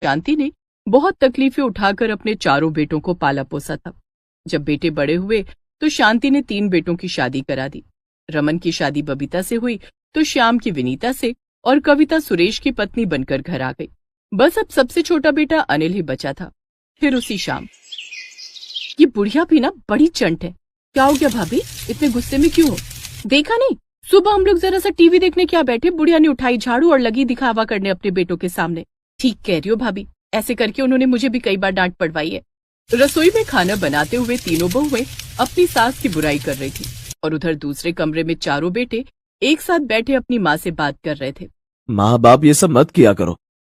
शांति ने बहुत तकलीफें उठाकर अपने चारों बेटों को पाला पोसा था। जब बेटे बड़े हुए तो शांति ने 3 बेटों की शादी करा दी। रमन की शादी बबीता से हुई तो श्याम की विनीता से और कविता सुरेश की पत्नी बनकर घर आ गई। बस अब सबसे छोटा बेटा अनिल ही बचा था। फिर उसी शाम, ये बुढ़िया भी ना बड़ी चंट है। क्या हो गया भाभी, इतने गुस्से में क्यों हो? देखा नहीं, सुबह हम लोग जरा सा टीवी देखने क्या बैठे, बुढ़िया ने उठाई झाड़ू और लगी दिखावा करने अपने बेटों के सामने। ठीक कह रही हो भाभी, ऐसे करके उन्होंने मुझे भी कई बार डांट पड़वाई है। रसोई में खाना बनाते हुए तीनों बहुएं अपनी सास की बुराई कर रही थी और उधर दूसरे कमरे में चारों बेटे एक साथ बैठे अपनी माँ से बात कर रहे थे। माँ बाप ये सब मत किया करो।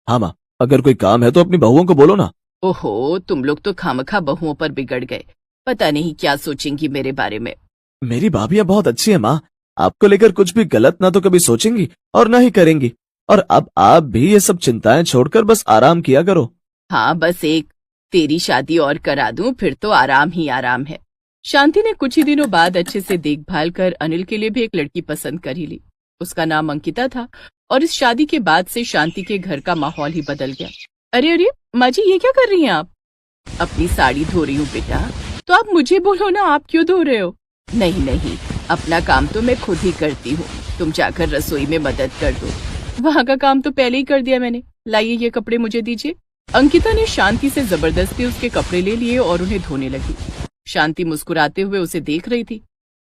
हाँ माँ, अगर कोई काम है तो अपनी बहुओं को बोलो ना। ओहो, तुम लोग तो खामखा बहुओं पर बिगड़ गए। पता नहीं क्या सोचेंगी मेरे बारे में। मेरी भाभियाँ बहुत अच्छी है माँ, आपको लेकर कुछ भी गलत ना तो कभी सोचेंगी और ना ही करेंगी। और अब आप भी ये सब चिंताएं छोड़कर बस आराम किया करो। हाँ, बस एक तेरी शादी और करा दूं, फिर तो आराम ही आराम है। शांति ने कुछ ही दिनों बाद अच्छे से देखभाल कर अनिल के लिए भी एक लड़की पसंद कर ही ली। उसका नाम अंकिता था और इस शादी के बाद से शांति के घर का माहौल ही बदल गया। अरे अरे माँ जी, ये क्या कर रही हैं आप? अपनी साड़ी धो रही हूँ बेटा। तो आप मुझे बोलो ना, आप क्यों धो रहे हो? नहीं नहीं, अपना काम तो मैं खुद ही करती हूँ, तुम जाकर रसोई में मदद कर दो। वहाँ का काम तो पहले ही कर दिया मैंने, लाइए ये कपड़े मुझे दीजिए। अंकिता ने शांति से जबरदस्ती उसके कपड़े ले लिए और उन्हें धोने लगी। शांति मुस्कुराते हुए उसे देख रही थी।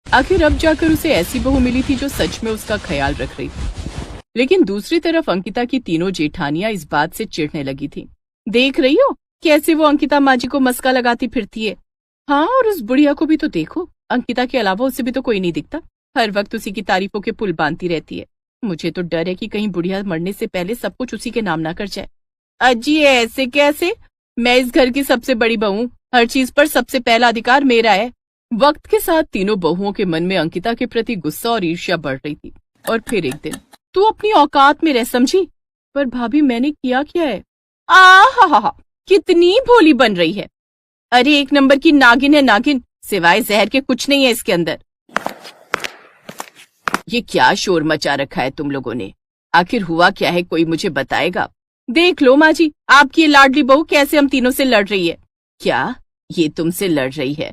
आखिर अब जाकर उसे ऐसी बहू मिली थी जो सच में उसका ख्याल रख रही थी। लेकिन दूसरी तरफ अंकिता की तीनों जेठानियां इस बात से चिढ़ने लगी थी। देख रही हो कैसे वो अंकिता माँ जी को मस्का लगाती फिरती है। हाँ, और उस बुढ़िया को भी तो देखो, अंकिता के अलावा उसे भी तो कोई नहीं दिखता, हर वक्त उसी की तारीफों के पुल बांधती रहती है। मुझे तो डर है कि कहीं बुढ़िया मरने से पहले सब कुछ उसी के नाम ना कर जाए। अजी ऐसे कैसे? मैं इस घर की सबसे बड़ी बहू हूँ, हर चीज पर सबसे पहला अधिकार मेरा है। वक्त के साथ तीनों बहुओं के मन में अंकिता के प्रति गुस्सा और ईर्ष्या बढ़ रही थी। और फिर एक दिन, तू अपनी औकात में रह समझी। पर भाभी मैंने किया क्या है? हा, कितनी भोली बन रही है। अरे एक नंबर की नागिन है नागिन, सिवाय जहर के कुछ नहीं है इसके अंदर। ये क्या शोर मचा रखा है तुम लोगों ने? आखिर हुआ क्या है, कोई मुझे बताएगा? देख लो माँ जी, आपकी ये लाडली बहू कैसे हम तीनों से लड़ रही है। क्या ये तुमसे लड़ रही है?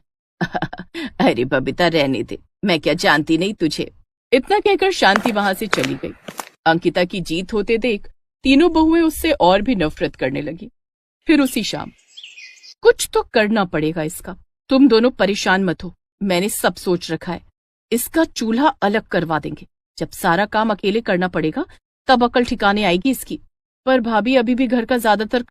अरे बबीता रहने दे, मैं क्या जानती नहीं तुझे। इतना कहकर शांति वहां से चली गई। अंकिता की जीत होते देख तीनों बहुएं उससे और भी नफरत करने लगी। फिर उसी शाम, कुछ तो करना पड़ेगा इसका। तुम दोनों परेशान मत हो, मैंने सब सोच रखा है। इसका चूल्हा अलग करवा देंगे। जब सारा काम अकेले करना पड़ेगा तब अकल ठिकाने आएगी इसकी। पर भाभी अभी भी घर का ज्यादातर